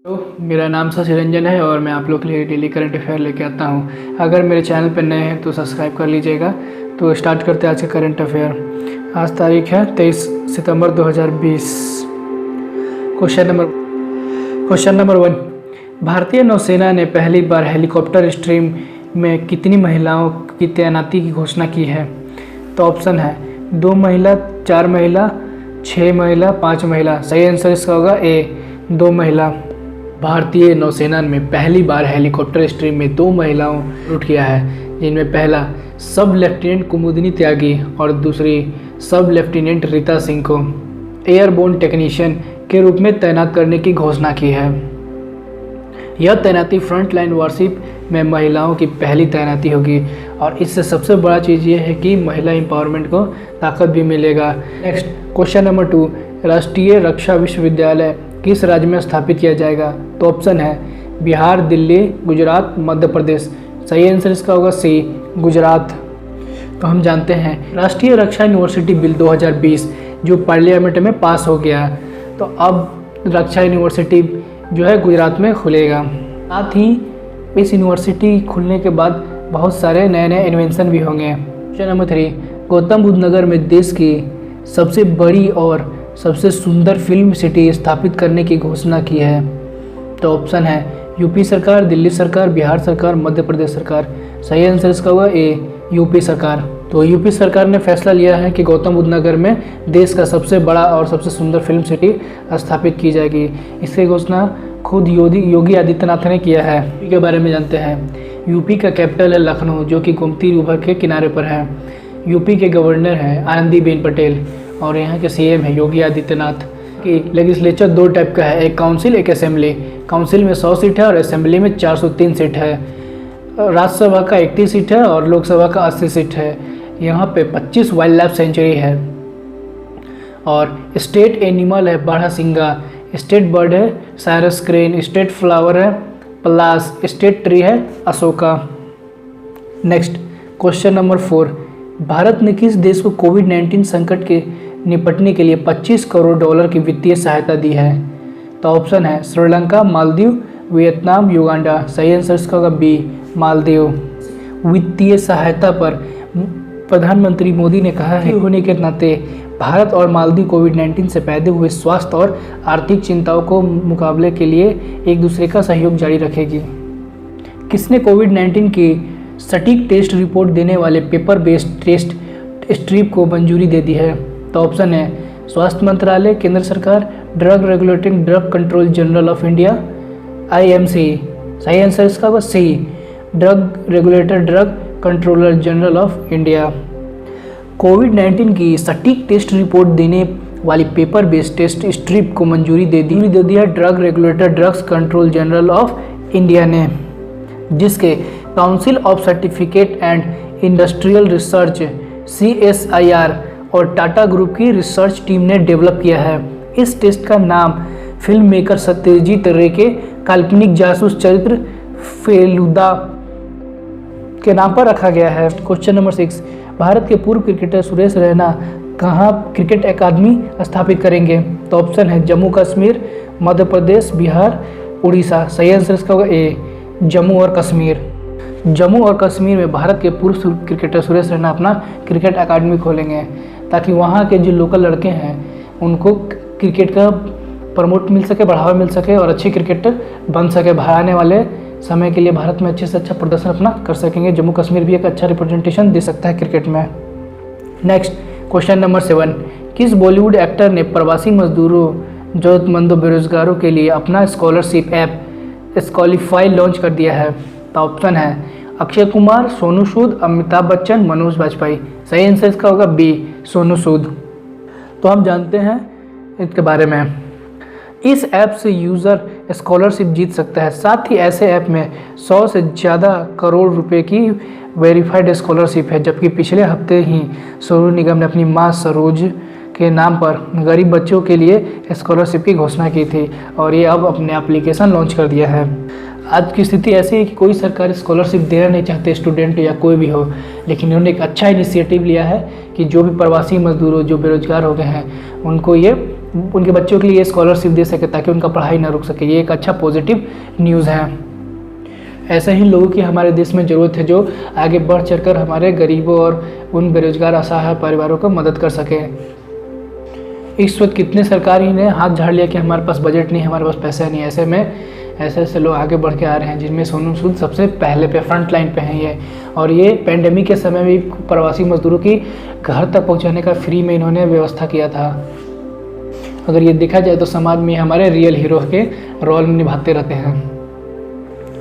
मेरा नाम शशि रंजन है और मैं आप लोग के लिए डेली करंट अफेयर लेके आता हूँ। अगर मेरे चैनल पर नए हैं तो सब्सक्राइब कर लीजिएगा। तो स्टार्ट करते हैं आज का करंट अफेयर। आज तारीख है 23 सितंबर 2020। क्वेश्चन नंबर 1, भारतीय नौसेना ने पहली बार हेलीकॉप्टर स्ट्रीम में कितनी महिलाओं की तैनाती की घोषणा की है? तो ऑप्शन है 2 महिला, 4 महिला, 6 महिला, 5 महिला। सही आंसर इसका होगा ए, 2 महिला। भारतीय नौसेना में पहली बार हेलीकॉप्टर स्ट्रीम में 2 महिलाओं रूट किया है, जिनमें पहला सब लेफ्टिनेंट कुमुदिनी त्यागी और दूसरी सब लेफ्टिनेंट रीता सिंह को एयरबोर्न टेक्नीशियन के रूप में तैनात करने की घोषणा की है। यह तैनाती फ्रंट लाइन वारशिप में महिलाओं की पहली तैनाती होगी और इससे सबसे बड़ा चीज़ ये है कि महिला एम्पावरमेंट को ताकत भी मिलेगा। नेक्स्ट क्वेश्चन नंबर 2, राष्ट्रीय रक्षा विश्वविद्यालय किस राज्य में स्थापित किया जाएगा? तो ऑप्शन है बिहार, दिल्ली, गुजरात, मध्य प्रदेश। सही आंसर इसका होगा सी, गुजरात। तो हम जानते हैं राष्ट्रीय रक्षा यूनिवर्सिटी बिल 2020 जो पार्लियामेंट में पास हो गया, तो अब रक्षा यूनिवर्सिटी जो है गुजरात में खुलेगा। साथ ही इस यूनिवर्सिटी खुलने के बाद बहुत सारे नए नए इन्वेंशन भी होंगे। क्वेश्चन नंबर 3, गौतम बुद्ध नगर में देश की सबसे बड़ी और सबसे सुंदर फिल्म सिटी स्थापित करने की घोषणा की है। तो ऑप्शन है यूपी सरकार, दिल्ली सरकार, बिहार सरकार, मध्य प्रदेश सरकार। सही आंसर इसका होगा ए, यूपी सरकार। तो यूपी सरकार ने फैसला लिया है कि गौतम बुद्ध नगर में देश का सबसे बड़ा और सबसे सुंदर फिल्म सिटी स्थापित की जाएगी। इसकी घोषणा खुद योगी आदित्यनाथ ने किया है। यूपी के बारे में जानते हैं। यूपी का कैपिटल है लखनऊ, जो कि गोमती रिवर के किनारे पर है। यूपी के गवर्नर हैं आनंदीबेन पटेल और यहाँ के सीएम है योगी आदित्यनाथ। कि लेजिस्लेचर 2 टाइप का है, एक काउंसिल, एक असेंबली। काउंसिल में 100 सीट है और असेंबली में 403 सीट है। राज्यसभा का 80 सीट है और लोकसभा का 80 सीट है। यहाँ पे 25 वाइल्ड लाइफ सेंचुरी है और स्टेट एनिमल है बारहसिंगा, स्टेट बर्ड है साइरस क्रेन, स्टेट फ्लावर है पलास, स्टेट ट्री है Ashoka. Next question number 4, Bharat ने किस देश को कोविड-19 संकट के निपटने के लिए 25 करोड़ डॉलर की वित्तीय सहायता दी है? तो ऑप्शन है श्रीलंका, मालदीव, वियतनाम, युगांडा। सही आंसर इसका होगा बी, मालदीव। वित्तीय सहायता पर प्रधानमंत्री मोदी ने कहा है होने के नाते भारत और मालदीव कोविड-19 से पैदा हुए स्वास्थ्य और आर्थिक चिंताओं को मुकाबले के लिए एक दूसरे का सहयोग जारी रखेगी। किसने कोविड-19 की सटीक टेस्ट रिपोर्ट देने वाले पेपर बेस्ड टेस्ट स्ट्रिप को मंजूरी दे दी है? तो ऑप्शन है स्वास्थ्य मंत्रालय, केंद्र सरकार, drug regulating drug control general of India, IMC। सही आंसर इसका होगा C, drug regulator drug controller general of India. कोविड-19 की सटीक टेस्ट रिपोर्ट देने वाली पेपर बेस्ड टेस्ट स्ट्रिप को मंजूरी दे दी है drug regulator drugs control general of India ने, जिसके council of certificate and industrial research CSIR और टाटा ग्रुप की रिसर्च टीम ने डेवलप किया है। इस टेस्ट का नाम फिल्म मेकर सत्यजीत रे के काल्पनिक जासूस चरित्र फेलुदा के नाम पर रखा गया है। क्वेश्चन नंबर 6, भारत के पूर्व क्रिकेटर सुरेश रैना कहाँ क्रिकेट अकादमी स्थापित करेंगे? तो ऑप्शन है जम्मू कश्मीर, मध्य प्रदेश, बिहार, उड़ीसा। सही आंसर इसका होगा ए, जम्मू और कश्मीर। जम्मू और कश्मीर में भारत के पूर्व क्रिकेटर सुरेश रैना अपना क्रिकेट अकादमी खोलेंगे ताकि वहाँ के जो लोकल लड़के हैं उनको क्रिकेट का प्रमोट मिल सके, बढ़ावा मिल सके और अच्छे क्रिकेटर बन सके। आने वाले समय के लिए भारत में अच्छे से अच्छा प्रदर्शन अपना कर सकेंगे। जम्मू कश्मीर भी एक अच्छा रिप्रेजेंटेशन दे सकता है क्रिकेट में। नेक्स्ट क्वेश्चन नंबर 7, किस बॉलीवुड एक्टर ने प्रवासी मजदूरों, जरूरतमंदों, बेरोजगारों के लिए अपना स्कॉलरशिप ऐप स्कॉलिफाई लॉन्च कर दिया है? तो ऑप्शन है अक्षय कुमार, सोनू सूद, अमिताभ बच्चन, मनोज वाजपेयी। सही आंसर इसका होगा बी, सोनू सूद। तो हम जानते हैं इसके बारे में। इस ऐप से यूज़र स्कॉलरशिप जीत सकता है। साथ ही ऐसे ऐप में 100 से ज़्यादा करोड़ रुपए की वेरीफाइड स्कॉलरशिप है, जबकि पिछले हफ्ते ही सोनू निगम ने अपनी मां सरोज के नाम पर गरीब बच्चों के लिए स्कॉलरशिप की घोषणा की थी और ये अब अपने एप्लीकेशन लॉन्च कर दिया है। आज की स्थिति ऐसी है कि कोई सरकार स्कॉलरशिप देना नहीं चाहते स्टूडेंट या कोई भी हो, लेकिन इन्होंने एक अच्छा इनिशिएटिव लिया है कि जो भी प्रवासी मजदूर जो बेरोजगार हो गए हैं उनको ये उनके बच्चों के लिए ये स्कॉलरशिप दे सके ताकि उनका पढ़ाई ना रुक सके। ये एक अच्छा पॉजिटिव न्यूज़ है। ऐसे ही लोगों की हमारे देश में ज़रूरत है जो आगे बढ़ चढ़कर हमारे गरीबों और उन बेरोजगार असहाय परिवारों को मदद कर सके। इस वक्त कितने सरकारी ने हाथ झाड़ लिया कि हमारे पास बजट नहीं, हमारे पास पैसा नहीं। ऐसे में ऐसे लोग आगे बढ़ के आ रहे हैं, जिनमें सोनू सूद सबसे पहले पे फ्रंट लाइन पे हैं ये। और ये पेंडेमिक के समय भी प्रवासी मजदूरों की घर तक पहुंचाने का फ्री में इन्होंने व्यवस्था किया था। अगर ये देखा जाए तो समाज में हमारे रियल हीरो के रोल निभाते रहते हैं।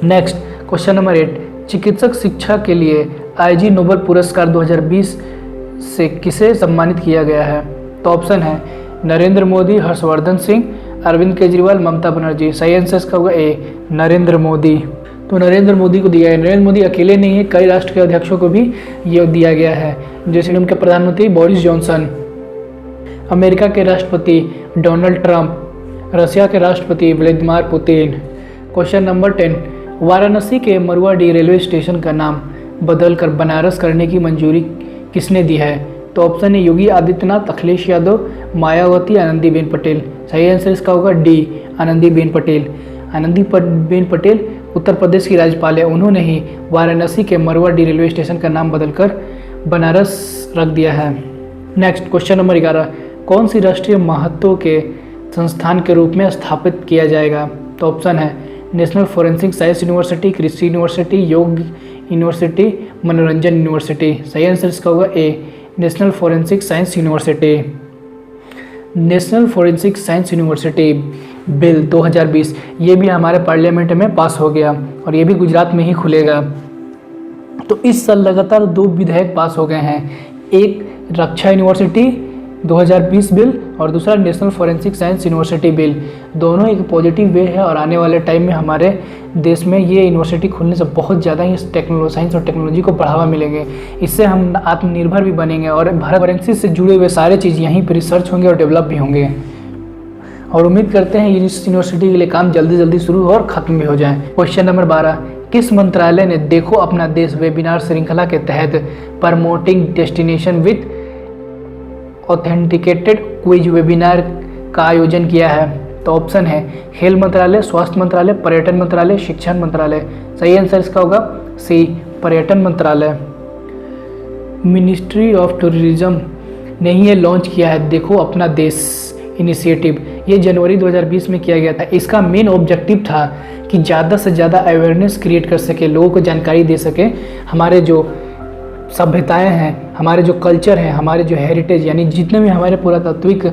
नेक्स्ट क्वेश्चन नंबर 8, चिकित्सक शिक्षा के लिए आईजी नोबेल पुरस्कार 2020 से किसे सम्मानित किया गया है? तो ऑप्शन है नरेंद्र मोदी, हर्षवर्धन सिंह, अरविंद केजरीवाल, ममता बनर्जी। सही आंसर इसका होगा ए, नरेंद्र मोदी। तो नरेंद्र मोदी को दिया है। नरेंद्र मोदी अकेले नहीं है, कई राष्ट्र के अध्यक्षों को भी ये दिया गया है, जैसे उनके प्रधानमंत्री बोरिस जॉनसन, अमेरिका के राष्ट्रपति डोनाल्ड ट्रंप, रशिया के राष्ट्रपति Vladimir Putin. Question number 10, Varanasi के मरुआडीह रेलवे स्टेशन का नाम बदलकर बनारस करने की मंजूरी किसने दी है? तो ऑप्शन है योगी आदित्यनाथ, अखिलेश यादव, मायावती, आनंदीबेन पटेल। सही आंसर इसका होगा डी, आनंदीबेन पटेल। आनंदीबेन पटेल उत्तर प्रदेश की राज्यपाल है। उन्होंने ही वाराणसी के मरुआडीह रेलवे स्टेशन का नाम बदलकर बनारस रख दिया है। नेक्स्ट क्वेश्चन नंबर 11, कौन सी राष्ट्रीय महत्व के संस्थान के रूप में स्थापित किया जाएगा? तो ऑप्शन है नेशनल फॉरेंसिक साइंस यूनिवर्सिटी, कृषि यूनिवर्सिटी, योग यूनिवर्सिटी, मनोरंजन यूनिवर्सिटी। सही आंसर इसका होगा A, national forensic science university. National forensic science university bill 2020 ये भी हमारे पार्लियामेंट में पास हो गया और ये भी गुजरात में ही खुलेगा। तो इस साल लगातार 2 विधेयक पास हो गए हैं, एक रक्षा यूनिवर्सिटी 2020 बिल और दूसरा national forensic science university bill. दोनों एक पॉजिटिव वे है और आने वाले टाइम में हमारे देश में ये यूनिवर्सिटी खुलने से बहुत ज़्यादा ही साइंस और टेक्नोलॉजी को बढ़ावा मिलेंगे। इससे हम आत्मनिर्भर भी बनेंगे और भारत फॉरेंसिक से जुड़े हुए सारे चीज़ यहीं पर रिसर्च होंगे और डेवलप भी होंगे। और उम्मीद करते हैं इस यूनिवर्सिटी के लिए काम जल्दी जल्दी शुरू हो और ख़त्म भी हो जाए। क्वेश्चन नंबर 12, किस मंत्रालय ने देखो अपना देश वेबिनार श्रृंखला के तहत promoting destination with authenticated quiz webinar का आयोजन किया है? तो ऑप्शन है खेल मंत्रालय, स्वास्थ्य मंत्रालय, पर्यटन मंत्रालय, शिक्षा मंत्रालय। सही आंसर इसका होगा सी, पर्यटन मंत्रालय। मिनिस्ट्री ऑफ टूरिज्म ने ही ये लॉन्च किया है देखो अपना देश इनिशिएटिव। ये जनवरी 2020 में किया गया था। इसका मेन ऑब्जेक्टिव था कि ज़्यादा से ज़्यादा अवेयरनेस क्रिएट कर सके, लोगों को जानकारी दे सके, हमारे जो सभ्यताएं हैं, हमारे जो कल्चर हैं, हमारे जो हेरिटेज यानी जितने भी हमारे पुरातात्विक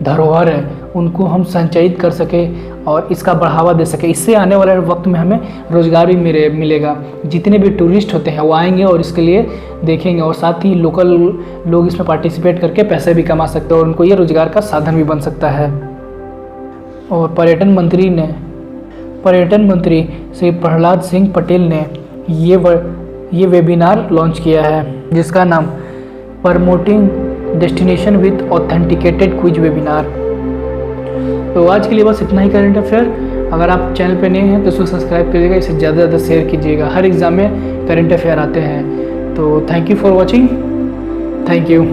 धरोहर हैं उनको हम संचयित कर सके और इसका बढ़ावा दे सके। इससे आने वाले वक्त में हमें रोज़गार भी मिलेगा। जितने भी टूरिस्ट होते हैं वो आएंगे और इसके लिए देखेंगे और साथ ही लोकल लोग इसमें पार्टिसिपेट करके पैसे भी कमा सकते हैं और उनको ये रोज़गार का साधन भी बन सकता है। और पर्यटन मंत्री श्री प्रहलाद सिंह पटेल ने ये वेबिनार लॉन्च किया है जिसका नाम promoting destination with authenticated quiz webinar. तो आज के लिए बस इतना ही करंट अफेयर। अगर आप चैनल पे नए हैं तो इसको सब्सक्राइब करिएगा, इसे ज़्यादा से ज़्यादा शेयर कीजिएगा। हर एग्ज़ाम में करंट अफेयर आते हैं। तो thank you for watching, thank you.